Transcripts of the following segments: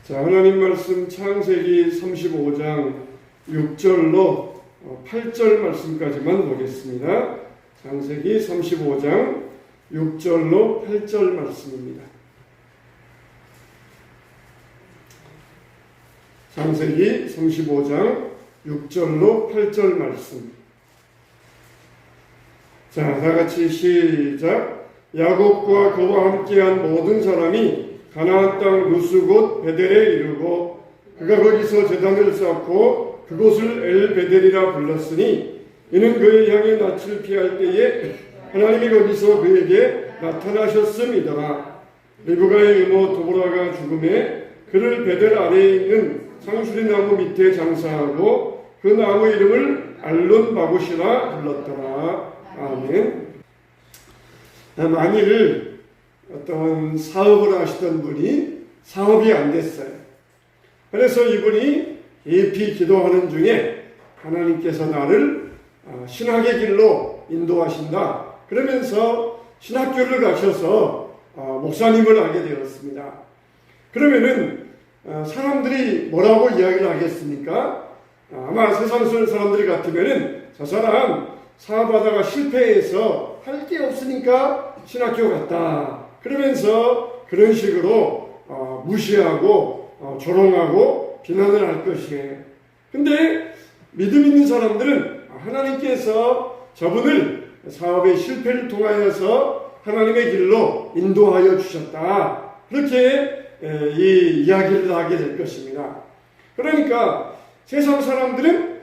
자, 하나님 말씀 창세기 35장 6절로 8절 말씀까지만 보겠습니다. 창세기 35장 6절로 8절 말씀입니다. 창세기 35장 6절로 8절 말씀. 자, 다같이 시작. 야곱과 그와 함께한 모든 사람이 가나안 땅 루스 곧 베델에 이르고 그가 거기서 제단을 쌓고 그곳을 엘베델이라 불렀으니 이는 그의 향해 낯을 피할 때에 하나님이 거기서 그에게 나타나셨음이더라. 리브가의 이모 도보라가 죽음에 그를 베델 아래에 있는 상수리 나무 밑에 장사하고 그 나무 이름을 알론 바굿이라 불렀더라. 아멘. 만일 어떤 사업을 하시던 분이 사업이 안 됐어요. 그래서 이분이 깊이 기도하는 중에 하나님께서 나를 신학의 길로 인도하신다. 그러면서 신학교를 가셔서 목사님을 하게 되었습니다. 그러면은 사람들이 뭐라고 이야기를 하겠습니까? 아마 세상 사람들이 같으면은 저 사람 사업하다가 실패해서 할 게 없으니까 신학교 갔다. 그러면서 그런 식으로 무시하고 조롱하고 비난을 할 것이에요. 근데 믿음 있는 사람들은 하나님께서 저분을 사업의 실패를 통하여서 하나님의 길로 인도하여 주셨다. 그렇게 이 이야기를 하게 될 것입니다. 그러니까 세상 사람들은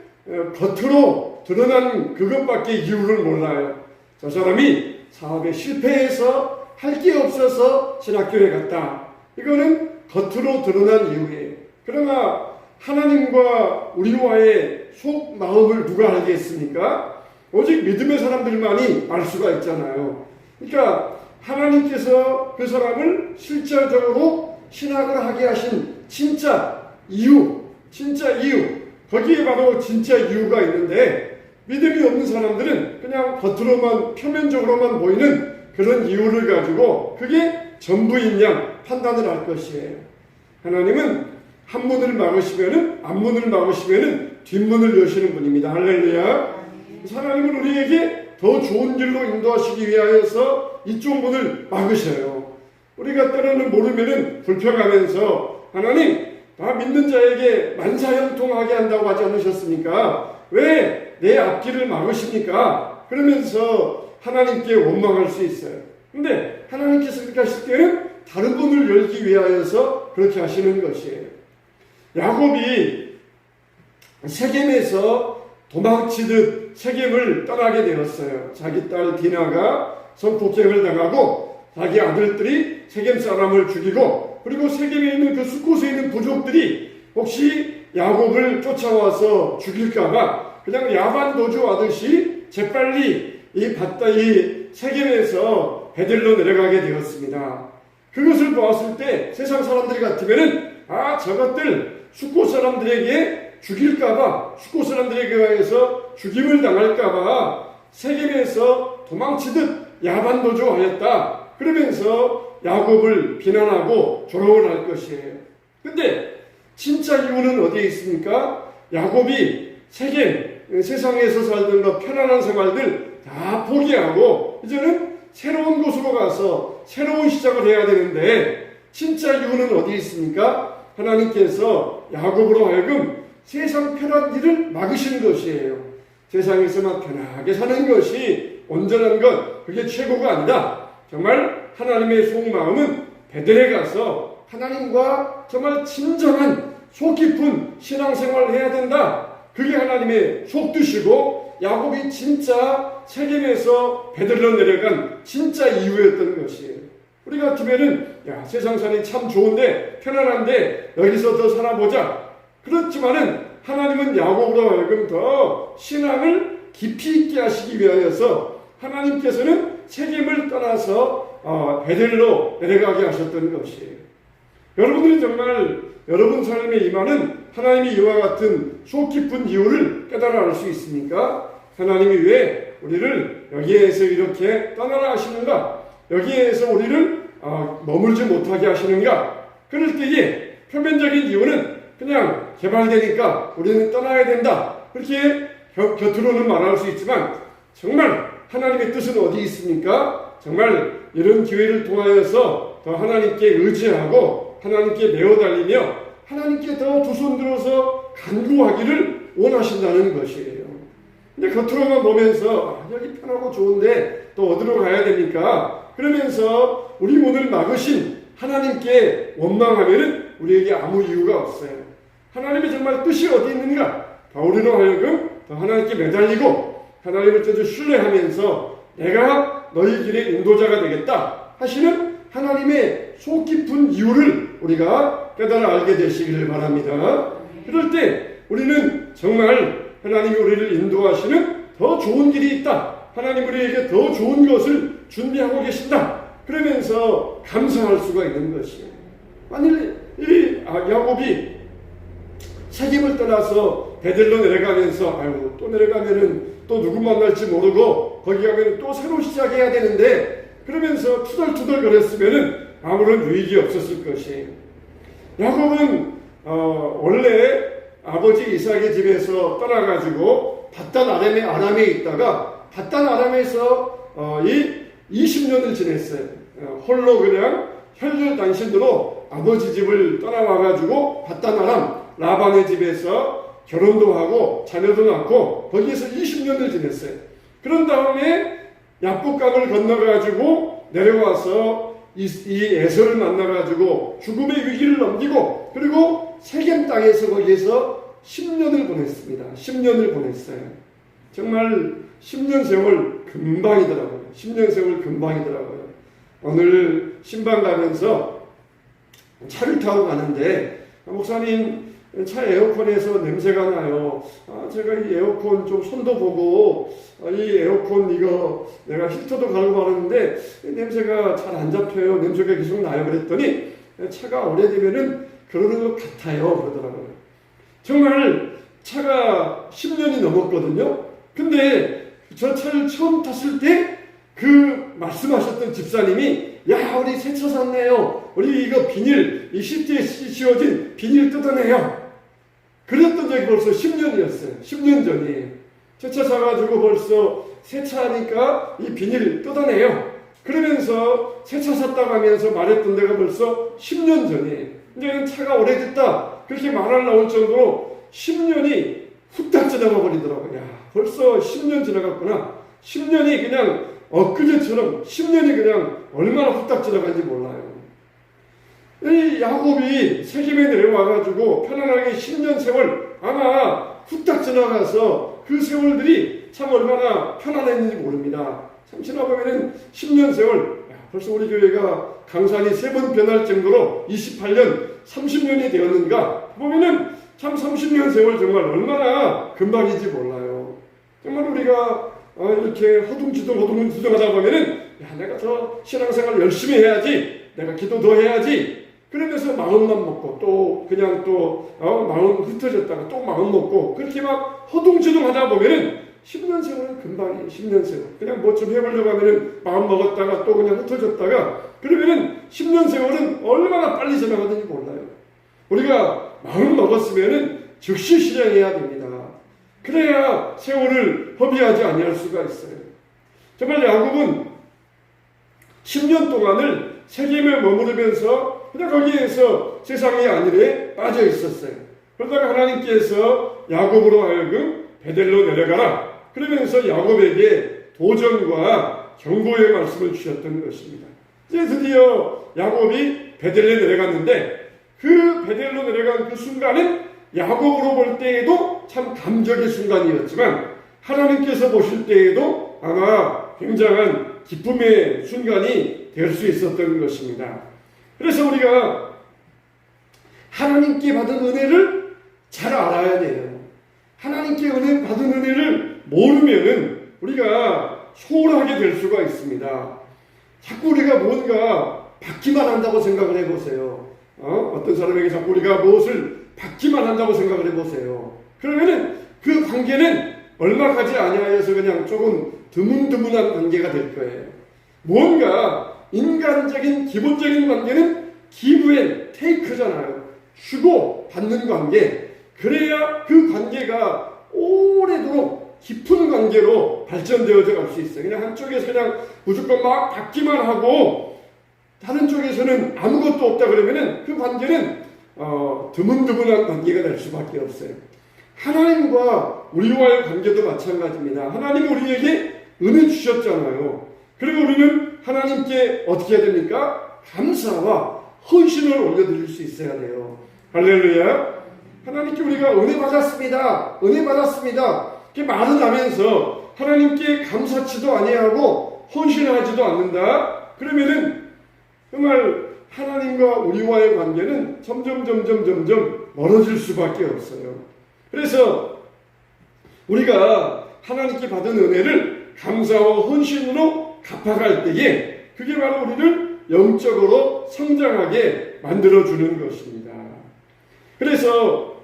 겉으로 드러난 그것밖에 이유를 몰라요. 저 사람이 사업에 실패해서 할 게 없어서 신학교에 갔다. 이거는 겉으로 드러난 이유예요. 그러나 하나님과 우리와의 속 마음을 누가 알겠습니까? 오직 믿음의 사람들만이 알 수가 있잖아요. 그러니까 하나님께서 그 사람을 실질적으로 신학을 하게 하신 진짜 이유, 거기에 바로 진짜 이유가 있는데 믿음이 없는 사람들은 그냥 겉으로만 표면적으로만 보이는 그런 이유를 가지고 그게 전부인 양 판단을 할 것이에요. 하나님은 한 문을 막으시면은 앞문을 막으시면은 뒷문을 여시는 분입니다. 할렐루야. 하나님은 우리에게 더 좋은 길로 인도하시기 위하여서 이쪽 문을 막으셔요. 우리가 때로는 모르면은 불평하면서 하나님 다 믿는 자에게 만사형통하게 한다고 하지 않으셨습니까? 왜 내 앞길을 막으십니까? 그러면서 하나님께 원망할 수 있어요. 근데 하나님께서 그렇게 하실 때는 다른 문을 열기 위하여서 그렇게 하시는 것이에요. 야곱이 세겜에서 도망치듯 세겜을 떠나게 되었어요. 자기 딸 디나가 성폭행을 당하고 자기 아들들이 세겜 사람을 죽이고 그리고 세겜에 있는 그 숫곳에 있는 부족들이 혹시 야곱을 쫓아와서 죽일까봐 그냥 야반도주 하듯이 재빨리 이 세겜에서 베델로 내려가게 되었습니다. 그것을 보았을 때 세상 사람들이 같으면은 저것들 숫곳 사람들에게 죽일까봐 숫곳 사람들에게 의해서 죽임을 당할까봐 세겜에서 도망치듯 야반도주 하였다. 그러면서 야곱을 비난하고 조롱을 할 것이에요. 근데 진짜 이유는 어디에 있습니까? 야곱이 세상에서 살던 그 편안한 생활들 다 포기하고 이제는 새로운 곳으로 가서 새로운 시작을 해야 되는데 진짜 이유는 어디에 있습니까? 하나님께서 야곱으로 하여금 세상 편한 일을 막으시는 것이에요. 세상에서만 편하게 사는 것이 온전한 것, 그게 최고가 아니다. 정말 하나님의 속마음은 베델에 가서 하나님과 정말 진정한 속 깊은 신앙생활을 해야 된다. 그게 하나님의 속뜻이고 야곱이 진짜 세겜에서 베델로 내려간 진짜 이유였던 것이에요. 우리 같으면은 세상 살이 참 좋은데 편안한데 여기서 더 살아보자. 그렇지만은 하나님은 야곱으로 하여금 더 신앙을 깊이 있게 하시기 위하여서 하나님께서는 세겜을 떠나서 베델로 내려가게 하셨던 것이에요. 여러분들이 정말 여러분 삶에 임하는 하나님이 이와 같은 속 깊은 이유를 깨달아 알 수 있습니까? 하나님이 왜 우리를 여기에서 이렇게 떠나라 하시는가? 여기에서 우리를 머물지 못하게 하시는가? 그럴 때에 표면적인 이유는 그냥 개발되니까 우리는 떠나야 된다. 그렇게 겉으로는 말할 수 있지만 정말 하나님의 뜻은 어디 있습니까? 정말 이런 기회를 통하여서 더 하나님께 의지하고 하나님께 매어 달리며 하나님께 더 두 손 들어서 간구하기를 원하신다는 것이에요. 근데 겉으로만 보면서 여기 편하고 좋은데 또 어디로 가야 됩니까? 그러면서 우리 문을 막으신 하나님께 원망하면은 우리에게 아무 이유가 없어요. 하나님의 정말 뜻이 어디 있는가? 바울로 하여금 더 하나님께 매달리고 하나님을 먼저 신뢰하면서 내가 너희 길의 인도자가 되겠다 하시는 하나님의 속 깊은 이유를 우리가 깨달아 알게 되시기를 바랍니다. 그럴 때 우리는 정말 하나님이 우리를 인도하시는 더 좋은 길이 있다. 하나님 우리에게 더 좋은 것을 준비하고 계신다. 그러면서 감사할 수가 있는 것이에요. 만일 이 야곱이 세겜을 떠나서 베델로 내려가면서 아유 또 내려가면은 또 누구 만날지 모르고 거기 가면은 또 새로 시작해야 되는데 그러면서 투덜투덜 거렸으면은 아무런 유익이 없었을 것이에요. 야곱은 원래 아버지 이삭의 집에서 떠나가지고 바단 아람에 있다가 바단 아람에서 20년을 지냈어요. 홀로 그냥 혈혈단신으로 아버지 집을 떠나와가지고 바단 아람 라반의 집에서 결혼도 하고 자녀도 낳고 거기에서 20년을 지냈어요. 그런 다음에 야복강을 건너가지고 내려와서 이 에서를 만나가지고 죽음의 위기를 넘기고 그리고 세겜 땅에서 거기에서 10년을 보냈습니다. 10년을 보냈어요. 정말 10년 세월 금방이더라고요. 10년 세월 금방이더라고요. 오늘 신방 가면서 차를 타고 가는데 목사님 차 에어컨에서 냄새가 나요. 제가 이 에어컨 좀 손도 보고 이 에어컨 이거 내가 히터도 갈고 바르는데 냄새가 잘 안 잡혀요. 냄새가 계속 나요. 그랬더니 차가 오래되면은 그러는 것 같아요. 그러더라고요. 정말 차가 10년이 넘었거든요. 근데 저 차를 처음 탔을 때 그 말씀하셨던 집사님이 야 우리 새 차 샀네요. 우리 이거 비닐 이 시트에 씌워진 비닐 뜯어내요. 그랬던 적이 벌써 10년이었어요. 10년 전이에요. 새 차 사가지고 벌써 새 차니까 이 비닐 뜯어내요. 그러면서 새 차 샀다고 하면서 말했던 데가 벌써 10년 전이에요. 이제는 차가 오래됐다. 그렇게 말할 나올 정도로 10년이 후딱 지나가 버리더라고요. 야, 벌써 10년 지나갔구나. 10년이 그냥 엊그제처럼 10년이 그냥 얼마나 후딱 지나간지 몰라요. 이 야곱이 세겜에 내려와가지고 편안하게 10년 세월 아마 후딱 지나가서 그 세월들이 참 얼마나 편안했는지 모릅니다. 참 지나보면은 10년 세월 벌써 우리 교회가 강산이 3번 변할 정도로 28년 30년이 되었는가 보면은 참 30년 세월 정말 얼마나 금방인지 몰라요. 정말 우리가 이렇게 허둥지둥 하다 보면은 야 내가 더 신앙생활 열심히 해야지 내가 기도 더 해야지 그러면서 마음만 먹고 또 그냥 또 마음 흩어졌다가 또 마음 먹고 그렇게 막 허둥지둥 하다 보면은 10년 세월은 금방이에요. 10년 세월 그냥 뭐 좀 해보려고 하면은 마음 먹었다가 또 그냥 흩어졌다가 그러면은 10년 세월은 얼마나 빨리 지나가는지 몰라요. 우리가 마음 먹었으면은 즉시 실행해야 됩니다. 그래야 세월을 허비하지 아니할 수가 있어요. 정말 야곱은 10년 동안을 세겜에 머무르면서 그냥 거기에서 세상의 안일에 빠져 있었어요. 그러다가 하나님께서 야곱으로 하여금 베델로 내려가라. 그러면서 야곱에게 도전과 경고의 말씀을 주셨던 것입니다. 이제 드디어 야곱이 베델에 내려갔는데 그 베델로 내려간 그 순간은 야곱으로 볼 때에도 참 감격의 순간이었지만 하나님께서 보실 때에도 아마 굉장한 기쁨의 순간이 될 수 있었던 것입니다. 그래서 우리가 하나님께 받은 은혜를 잘 알아야 돼요. 하나님께 받은 은혜를 모르면은 우리가 소홀하게 될 수가 있습니다. 자꾸 우리가 뭔가 받기만 한다고 생각을 해보세요. 어떤 사람에게 자꾸 우리가 무엇을 받기만 한다고 생각을 해보세요. 그러면은 그 관계는 얼마 가지 아니하여서 그냥 조금 드문드문한 관계가 될 거예요. 뭔가 인간적인 기본적인 관계는 give and take잖아요. 주고 받는 관계, 그래야 그 관계가 오래도록 깊은 관계로 발전되어져 갈 수 있어요. 그냥 한쪽에서 그냥 무조건 막 받기만 하고 다른 쪽에서는 아무것도 없다 그러면은 그 관계는 드문드문한 관계가 될 수밖에 없어요. 하나님과 우리와의 관계도 마찬가지입니다. 하나님이 우리에게 은혜 주셨잖아요. 그리고 우리는 하나님께 어떻게 해야 됩니까? 감사와 헌신을 올려드릴 수 있어야 돼요. 할렐루야. 하나님께 우리가 은혜 받았습니다. 은혜 받았습니다. 이렇게 말은 하면서 하나님께 감사치도 아니하고 헌신하지도 않는다. 그러면은 정말 하나님과 우리와의 관계는 점점 멀어질 수밖에 없어요. 그래서 우리가 하나님께 받은 은혜를 감사와 헌신으로 갚아갈 때에 그게 바로 우리를 영적으로 성장하게 만들어주는 것입니다. 그래서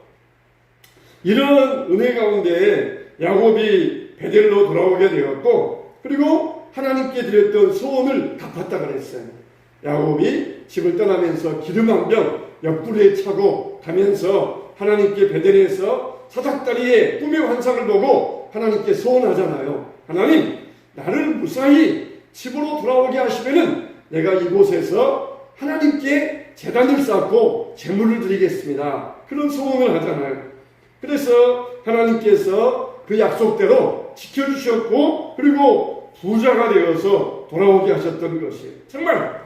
이런 은혜 가운데 야곱이 베델로 돌아오게 되었고, 그리고 하나님께 드렸던 소원을 갚았다 그랬어요. 야곱이 집을 떠나면서 기름 한 병 옆구리에 차고 가면서 하나님께 베델에서 사닥다리의 꿈의 환상을 보고 하나님께 소원하잖아요. 하나님, 나를 무사히 집으로 돌아오게 하시면은 내가 이곳에서 하나님께 제단을 쌓고 제물을 드리겠습니다. 그런 소원을 하잖아요. 그래서 하나님께서 그 약속대로 지켜주셨고, 그리고 부자가 되어서 돌아오게 하셨던 것이에요. 정말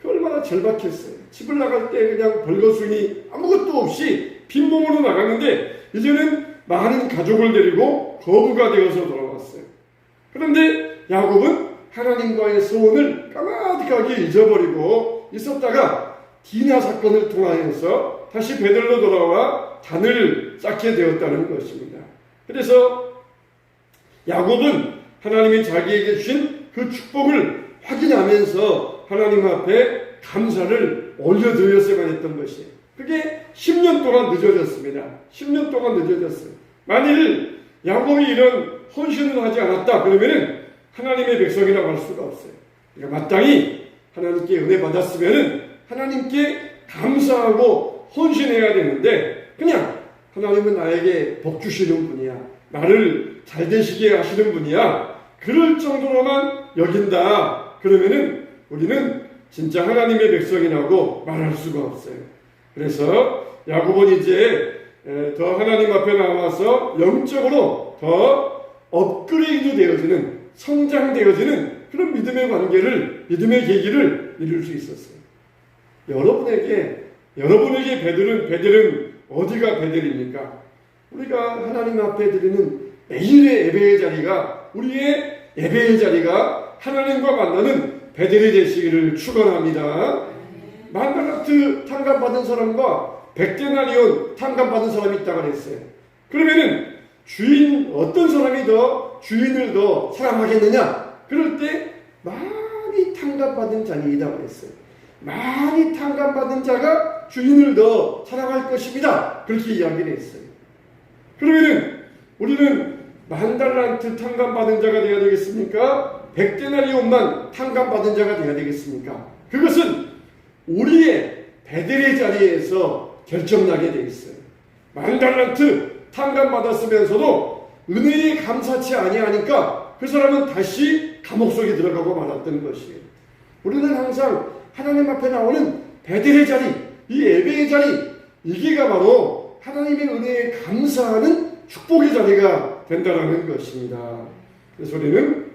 그 얼마나 절박했어요. 집을 나갈 때 그냥 벌거숭이 아무것도 없이 빈몸으로 나갔는데 이제는 많은 가족을 데리고 거부가 되어서 돌아왔어요. 그런데 야곱은 하나님과의 소원을 까마득하게 잊어버리고 있었다가 디나 사건을 통하여서 다시 베델로 돌아와 단을 쌓게 되었다는 것입니다. 그래서 야곱은 하나님이 자기에게 주신 그 축복을 확인하면서 하나님 앞에 감사를 올려드렸어야만 했던 것이에요. 그게 10년 동안 늦어졌습니다. 10년 동안 늦어졌어요. 만일 야곱이 이런 헌신을 하지 않았다 그러면은 하나님의 백성이라고 할 수가 없어요. 그러니까 마땅히 하나님께 은혜 받았으면은 하나님께 감사하고 헌신해야 되는데 그냥 하나님은 나에게 복 주시는 분이야. 나를 잘 되시게 하시는 분이야. 그럴 정도로만 여긴다. 그러면은 우리는 진짜 하나님의 백성이라고 말할 수가 없어요. 그래서 야곱은 이제 더 하나님 앞에 나와서 영적으로 더 업그레이드 되어지는, 성장되어지는 그런 믿음의 관계를, 믿음의 계기를 이룰 수 있었어요. 여러분에게 베델은 어디가 베델입니까? 우리가 하나님 앞에 드리는 매일의 예배의 자리가, 우리의 예배의 자리가 하나님과 만나는 베델이 되시기를 축원합니다. 만달라트 탕감받은 사람과 100데나리온 탕감받은 사람이 있다고 그랬어요. 그러면은 어떤 사람이 더 주인을 더 사랑하겠느냐? 그럴 때 많이 탕감받은 자이다 그랬어요. 많이 탕감받은 자가 주인을 더 사랑할 것입니다. 그렇게 이야기를 했어요. 그러면은 우리는 만달란트 탕감받은 자가 되어야 되겠습니까? 100데나리온만 탕감받은 자가 되어야 되겠습니까? 그것은 우리의 베델의 자리에서 결정나게 되어 있어요. 만달란트 탕감받았으면서도 은혜에 감사치 아니하니까 그 사람은 다시 감옥 속에 들어가고 말았던 것이에요. 우리는 항상 하나님 앞에 나오는 베델의 자리, 이 예배의 자리, 이게가 바로 하나님의 은혜에 감사하는 축복의 자리가 된다는 것입니다. 그래서 우리는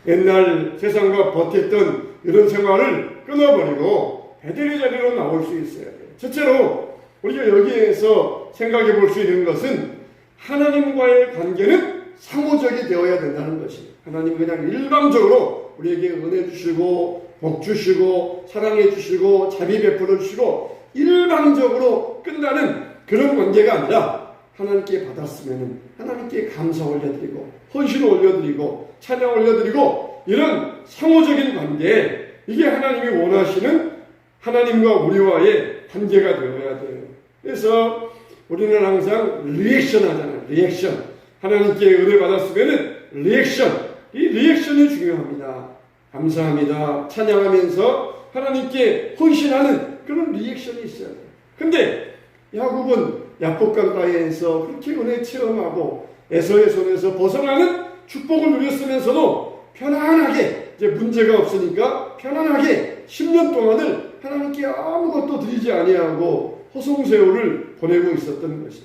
옛날 세상과 버텼던 이런 생활을 끊어버리고 베델의 자리로 나올 수 있어야 돼요. 첫째로 우리가 여기에서 생각해 볼 수 있는 것은 하나님과의 관계는 상호적이 되어야 된다는 것이에요. 하나님 그냥 일방적으로 우리에게 은혜 주시고 복 주시고 사랑해 주시고 자비 베풀어 주시고 일방적으로 끝나는 그런 관계가 아니라 하나님께 받았으면 하나님께 감사 올려드리고 헌신 올려드리고 찬양 올려드리고 이런 상호적인 관계, 이게 하나님이 원하시는 하나님과 우리와의 관계가 되어야 돼요. 그래서 우리는 항상 리액션 하잖아요. 리액션. 하나님께 은혜 받았으면 리액션. 이 리액션이 중요합니다. 감사합니다. 찬양하면서 하나님께 헌신하는 그런 리액션이 있어야 돼요. 근데 야곱은 야복 강가에서 그렇게 은혜 체험하고 에서의 손에서 벗어나는 축복을 누렸으면서도 편안하게, 이제 문제가 없으니까 편안하게 10년 동안을 하나님께 아무것도 드리지 아니하고 허송세월을 보내고 있었던 것이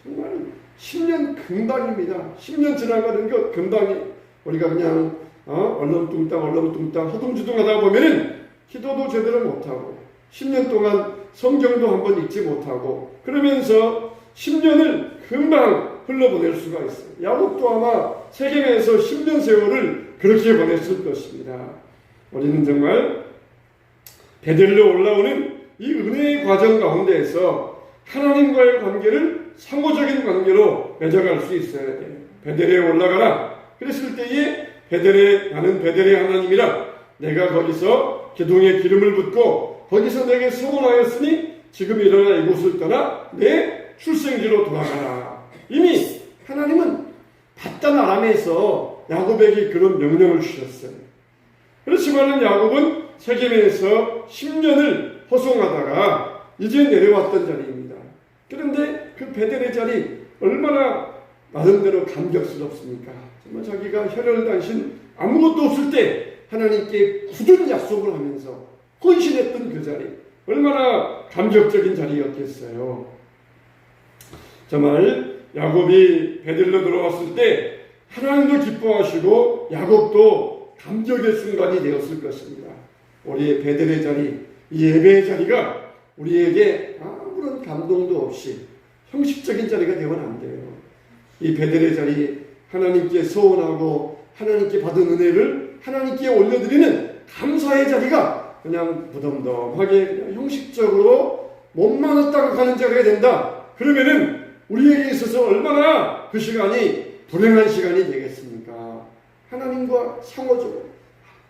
정말 10년 금방입니다. 10년 지나가는 것 금방이, 우리가 그냥 얼렁뚱땅 허둥지둥하다 보면은 기도도 제대로 못하고 10년 동안 성경도 한번 읽지 못하고 그러면서 10년을 금방 흘러보낼 수가 있어요. 야곱도 아마 세겜에서 10년 세월을 그렇게 보냈을 것입니다. 우리는 정말 베델로 올라오는 이 은혜의 과정 가운데에서 하나님과의 관계를 상호적인 관계로 맺어갈 수 있어야 돼요. 베델에 올라가라. 그랬을 때에 나는 베델의 하나님이라, 내가 거기서 기둥에 기름을 붓고 거기서 내게 서원하였으니 지금 일어나 이곳을 떠나 내 출생지로 돌아가라. 이미 하나님은 바단 아람에서 야곱에게 그런 명령을 주셨어요. 그렇지만 야곱은 세겜에서 10년을 허송하다가 이제 내려왔던 자리입니다. 그런데 그 베델의 자리 얼마나 나름대로 감격스럽습니까? 정말 자기가 혈혈단신 아무것도 없을 때 하나님께 굳은 약속을 하면서 헌신했던 그 자리, 얼마나 감격적인 자리였겠어요. 정말 야곱이 베델로 들어왔을 때 하나님도 기뻐하시고 야곱도 감격의 순간이 되었을 것입니다. 우리의 베델의 자리, 이 예배의 자리가 우리에게 아무런 감동도 없이 형식적인 자리가 되면 안 돼요. 이 베델의 자리, 하나님께 소원하고 하나님께 받은 은혜를 하나님께 올려드리는 감사의 자리가 그냥 무덤덤하게 그냥 형식적으로 몸만 왔다가 가는 자리가 된다. 그러면은 우리에게 있어서 얼마나 그 시간이 불행한 시간이 되겠습니까? 하나님과 상호적으로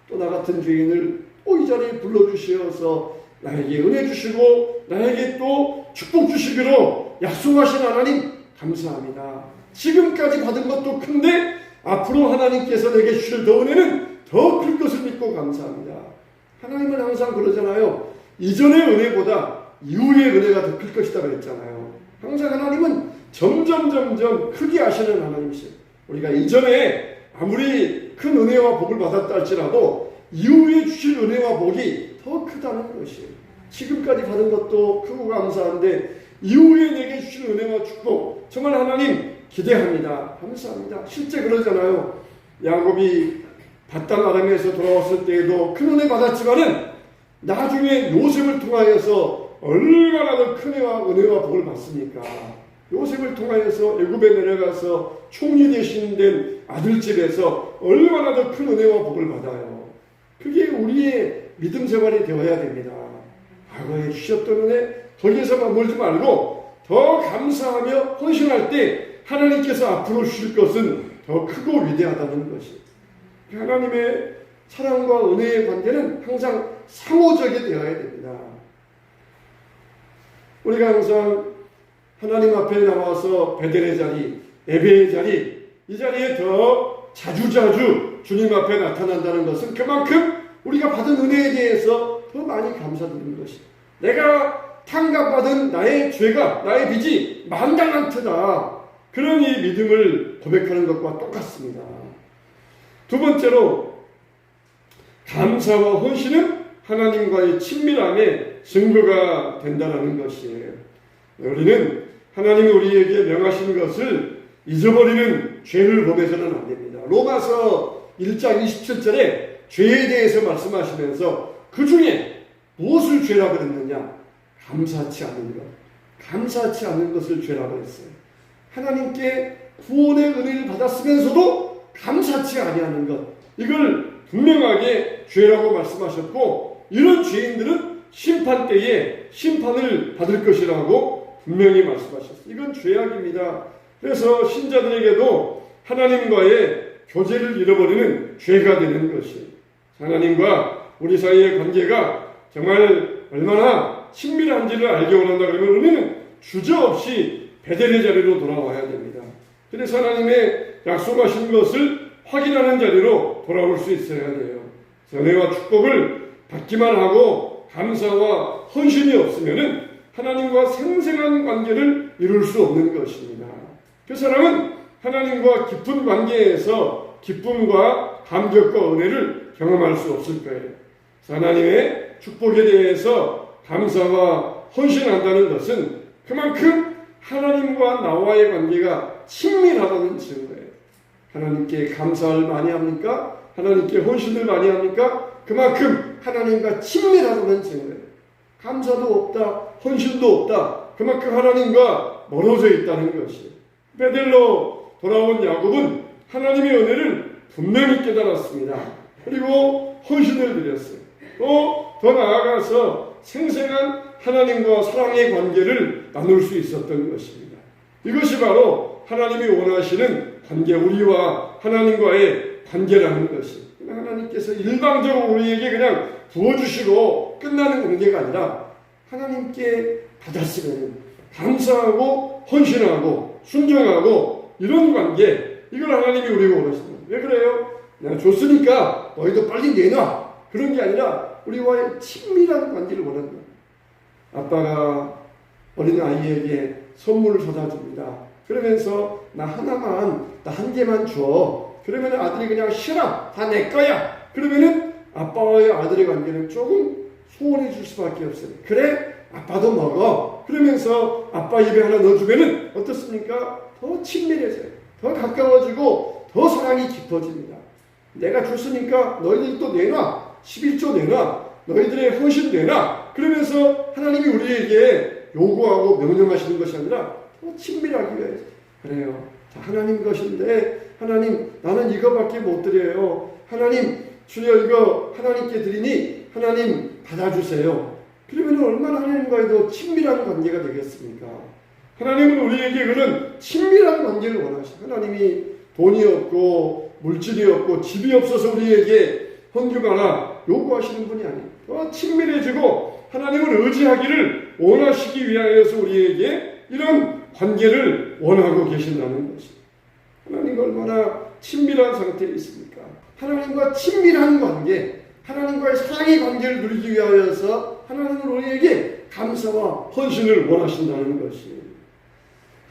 또 나 같은 죄인을 또 이 자리에 불러주시어서 나에게 은혜 주시고 나에게 또 축복 주시기로 약속하신 하나님 감사합니다. 지금까지 받은 것도 큰데 앞으로 하나님께서 내게 주실 더 은혜는 더 클 것을 믿고 감사합니다. 하나님은 항상 그러잖아요. 이전의 은혜보다 이후의 은혜가 더 클 것이다 그랬잖아요. 항상 하나님은 점점 크게 하시는 하나님이세요. 우리가 이전에 아무리 큰 은혜와 복을 받았다 할지라도 이후에 주실 은혜와 복이 더 크다는 것이에요. 지금까지 받은 것도 크고 감사한데 이후에 내게 주실 은혜와 축복 정말 하나님 기대합니다. 감사합니다. 실제 그러잖아요. 야곱이 바단 아람에서 돌아왔을 때에도 큰 은혜 받았지만은 나중에 요셉을 통하여서 얼마나 더 큰 은혜와 복을 받습니까? 요셉을 통하여서 애굽에 내려가서 총리 대신 아들 집에서 얼마나 더 큰 은혜와 복을 받아요. 그게 우리의 믿음 생활이 되어야 됩니다. 과거에 주셨던 은혜 거기에서 머물지 말고 더 감사하며 헌신할 때 하나님께서 앞으로 주실 것은 더 크고 위대하다는 것이. 하나님의 사랑과 은혜의 관계는 항상 상호적이 되어야 됩니다. 우리가 항상 하나님 앞에 나와서 베델의 자리, 예배의 자리, 이 자리에 더 자주자주 주님 앞에 나타난다는 것은 그만큼 우리가 받은 은혜에 대해서 더 많이 감사드리는 것이. 내가 탕감받은 나의 죄가, 나의 빚이 만당한트다. 그런 이 믿음을 고백하는 것과 똑같습니다. 두 번째로 감사와 헌신은 하나님과의 친밀함의 증거가 된다는 것이에요. 우리는 하나님이 우리에게 명하신 것을 잊어버리는 죄를 범해서는 안 됩니다. 로마서 1장 27절에 죄에 대해서 말씀하시면서 그 중에 무엇을 죄라고 그랬느냐? 감사치 않은 것. 감사치 않은 것을 죄라고 했어요. 하나님께 구원의 은혜를 받았으면서도 감사치 아니하는 것. 이걸 분명하게 죄라고 말씀하셨고 이런 죄인들은 심판 때에 심판을 받을 것이라고 분명히 말씀하셨어요. 이건 죄악입니다. 그래서 신자들에게도 하나님과의 교제를 잃어버리는 죄가 되는 것이에요. 하나님과 우리 사이의 관계가 정말 얼마나 친밀한지를 알게 원한다 그러면 우리는 주저없이 베델의 자리로 돌아와야 됩니다. 그래서 하나님의 약속하신 것을 확인하는 자리로 돌아올 수 있어야 돼요. 은혜와 축복을 받기만 하고 감사와 헌신이 없으면은 하나님과 생생한 관계를 이룰 수 없는 것입니다. 그 사람은 하나님과 깊은 관계에서 기쁨과 감격과 은혜를 경험할 수 없을 거예요. 하나님의 축복에 대해서 감사와 헌신한다는 것은 그만큼 하나님과 나와의 관계가 친밀하다는 증거예요. 하나님께 감사를 많이 합니까? 하나님께 헌신을 많이 합니까? 그만큼 하나님과 친밀하다는 증거예요. 감사도 없다, 헌신도 없다. 그만큼 하나님과 멀어져 있다는 것이에요. 베델로 돌아온 야곱은 하나님의 은혜를 분명히 깨달았습니다. 그리고 헌신을 드렸어요. 또 더 나아가서 생생한 하나님과 사랑의 관계를 나눌 수 있었던 것입니다. 이것이 바로 하나님이 원하시는 관계, 우리와 하나님과의 관계라는 것이. 하나님께서 일방적으로 우리에게 그냥 부어주시고 끝나는 관계가 아니라 하나님께 받았으면 감사하고 헌신하고 순종하고 이런 관계, 이걸 하나님이 우리가 원하십니다. 왜 그래요? 내가 줬으니까 너희도 빨리 내놔. 그런 게 아니라 우리와의 친밀한 관계를 원하는 거예요. 아빠가 어린 아이에게 선물을 사다 줍니다. 그러면서 나 하나만, 나 한 개만 줘. 그러면 아들이 그냥 싫어. 다 내 거야. 그러면은 아빠와의 아들의 관계는 조금 소원해 줄 수밖에 없어요. 그래? 아빠도 먹어. 그러면서 아빠 입에 하나 넣어주면은 어떻습니까? 더 친밀해져요. 더 가까워지고 더 사랑이 깊어집니다. 내가 줬으니까 너희들 또 내놔. 11조 내놔. 너희들의 헌신 내놔. 그러면서 하나님이 우리에게 요구하고 명령하시는 것이 아니라 더 친밀하기 위해서. 그래요. 자, 하나님 것인데 하나님 나는 이거밖에 못 드려요. 하나님 주여 이거 하나님께 드리니 하나님 받아주세요. 그러면 얼마나 하나님과의 더 친밀한 관계가 되겠습니까? 하나님은 우리에게 그런 친밀한 관계를 원하시죠. 하나님이 돈이 없고 물질이 없고 집이 없어서 우리에게 헌금하라 요구하시는 분이 아니에요. 더 친밀해지고 하나님을 의지하기를 원하시기 위하여서 우리에게 이런 관계를 원하고 계신다는 것입니다. 하나님과 얼마나 친밀한 상태에 있습니까? 하나님과 친밀한 관계, 하나님과의 사랑의 관계를 누리기 위하여서 하나님은 우리에게 감사와 헌신을 원하신다는 것이에요.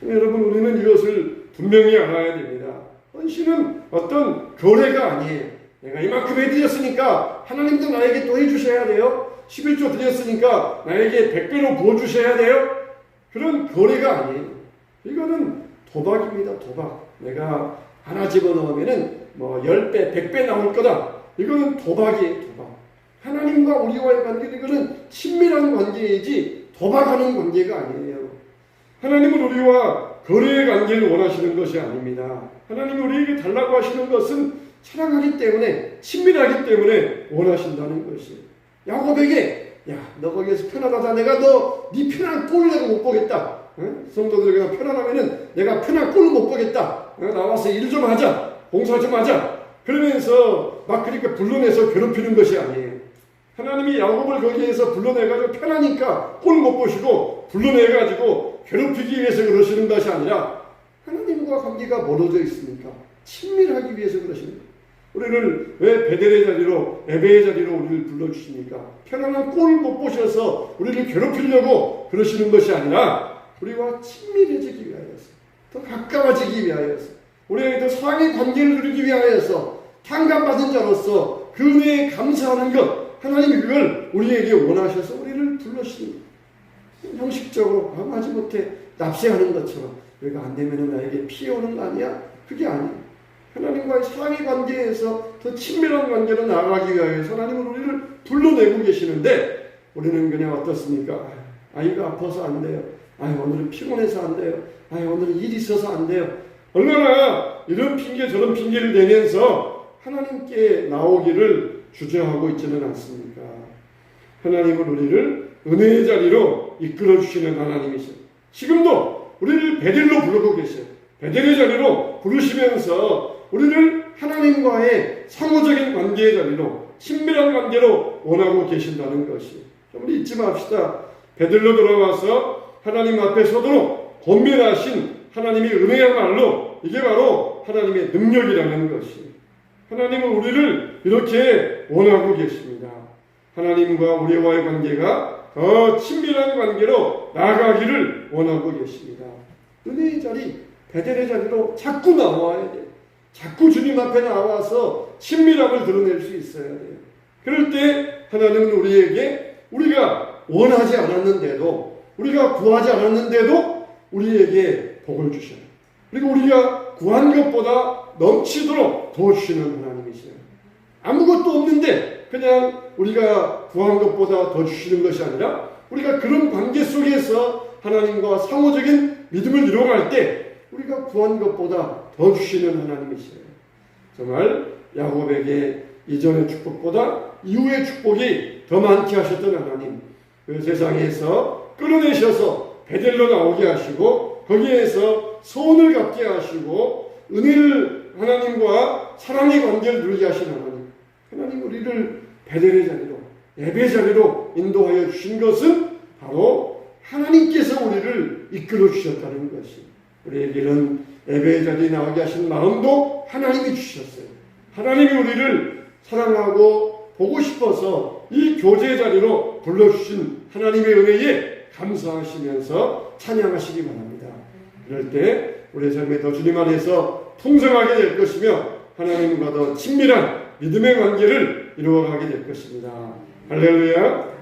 여러분, 우리는 이것을 분명히 알아야 됩니다. 헌신은 어떤 거래가 아니에요. 내가 이만큼 해드렸으니까 하나님도 나에게 또 해주셔야 돼요. 11조 드렸으니까 나에게 100배로 부어주셔야 돼요. 그런 거래가 아니에요. 이거는 도박입니다. 도박. 내가 하나 집어넣으면은 10배, 100배 나올 거다. 이거는 도박이에요. 도박. 하나님과 우리와의 관계는 이거는 친밀한 관계이지 도박하는 관계가 아니에요. 하나님은 우리와 거래의 관계를 원하시는 것이 아닙니다. 하나님이 우리에게 달라고 하시는 것은 사랑하기 때문에, 친밀하기 때문에 원하신다는 것이에요. 야곱에게 너 거기에서 편하다. 내가 네 편한 꼴을 내가 못 보겠다. 성도들에게 편안하면은 내가 편한 꼴을 못 보겠다. 나와서 일 좀 하자. 봉사 좀 하자. 그러면서 막 그렇게 불러내서 괴롭히는 것이 아니에요. 하나님이 야곱을 거기에서 불러내가지고 편하니까 꼴 못 보시고 불러내가지고 괴롭히기 위해서 그러시는 것이 아니라 하나님과 관계가 멀어져 있으니까 친밀하기 위해서 그러시는 거예요. 우리를 왜 베델의 자리로, 에베의 자리로 우리를 불러주십니까? 편안한 꼴 못 보셔서 우리를 괴롭히려고 그러시는 것이 아니라 우리와 친밀해지기 위하여서, 더 가까워지기 위하여서, 우리에게 더 사랑의 관계를 누리기 위하여서 탕감받은 자로서 그 은혜에 감사하는 것, 하나님이 그걸 우리에게 원하셔서 우리를 불러주시는 거예요. 형식적으로 마지못해 납세하는 것처럼 여기가 안 되면 나에게 피해 오는 거 아니야? 그게 아니에요. 하나님과의 사랑의 관계에서 더 친밀한 관계로 나아가기 위하여서 하나님은 우리를 불러내고 계시는데 우리는 그냥 어떻습니까? 아이가 아파서 안 돼요. 오늘은 피곤해서 안 돼요. 오늘은 일이 있어서 안 돼요. 얼마나 이런 핑계 저런 핑계를 내면서 하나님께 나오기를 주저하고 있지는 않습니까? 하나님은 우리를 은혜의 자리로 이끌어 주시는 하나님이세요. 지금도 우리를 베델로 부르고 계세요. 베델의 자리로 부르시면서 우리를 하나님과의 상호적인 관계의 자리로, 친밀한 관계로 원하고 계신다는 것이. 우리 잊지 맙시다. 베델로 돌아와서 하나님 앞에 서도록 권면하신 하나님의 은혜야말로 이게 바로 하나님의 능력이라는 것이. 하나님은 우리를 이렇게 원하고 계십니다. 하나님과 우리와의 관계가 더 친밀한 관계로 나아가기를 원하고 계십니다. 은혜의 자리, 베델의 자리로 자꾸 나와야 돼요. 자꾸 주님 앞에 나와서 친밀함을 드러낼 수 있어야 돼요. 그럴 때 하나님은 우리에게 우리가 원하지 않았는데도, 우리가 구하지 않았는데도 우리에게 복을 주셔요. 그리고 우리가 구한 것보다 넘치도록 도와주시는 하나님이세요. 아무것도 없는데 그냥 우리가 구한 것보다 더 주시는 것이 아니라 우리가 그런 관계 속에서 하나님과 상호적인 믿음을 이루어갈 때 우리가 구한 것보다 더 주시는 하나님이세요. 정말 야곱에게 이전의 축복보다 이후의 축복이 더 많게 하셨던 하나님, 그 세상에서 끌어내셔서 베델로 나오게 하시고 거기에서 소원을 갖게 하시고 은혜를 하나님과 사랑의 관계를 누리게 하신 하나님 우리를 베델의 자리로, 예배 자리로 인도하여 주신 것은 바로 하나님께서 우리를 이끌어 주셨다는 것이, 우리에게는 예배의 자리에 나오게 하신 마음도 하나님이 주셨어요. 하나님이 우리를 사랑하고 보고 싶어서 이 교제의 자리로 불러주신 하나님의 은혜에 감사하시면서 찬양하시기 바랍니다. 그럴 때 우리의 삶에 더 주님 안에서 풍성하게 될 것이며 하나님과 더 친밀한 믿음의 관계를 이루어가게 될 것입니다. 할렐루야.